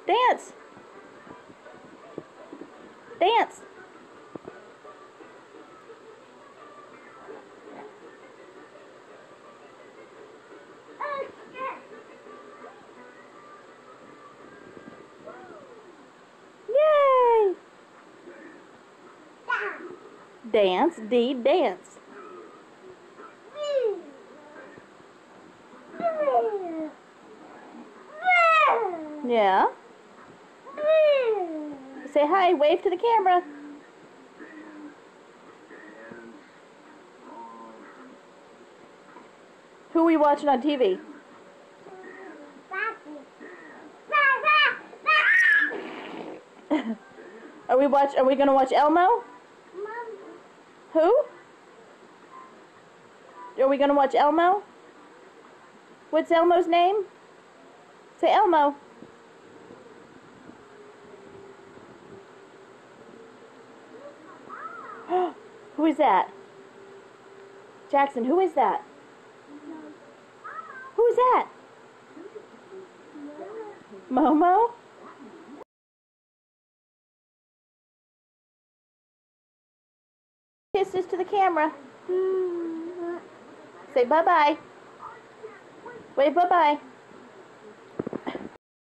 Dance. Dance. Yay! Dance, D, dance. Yeah. Say hi, wave to the camera. Who are we watching on TV? Are we gonna watch Elmo? Who? Are we gonna watch Elmo? What's Elmo's name? Say Elmo. Who is that? Jackson, who is that? Who is that? Momo? Kisses to the camera. Say bye-bye. Wave bye-bye.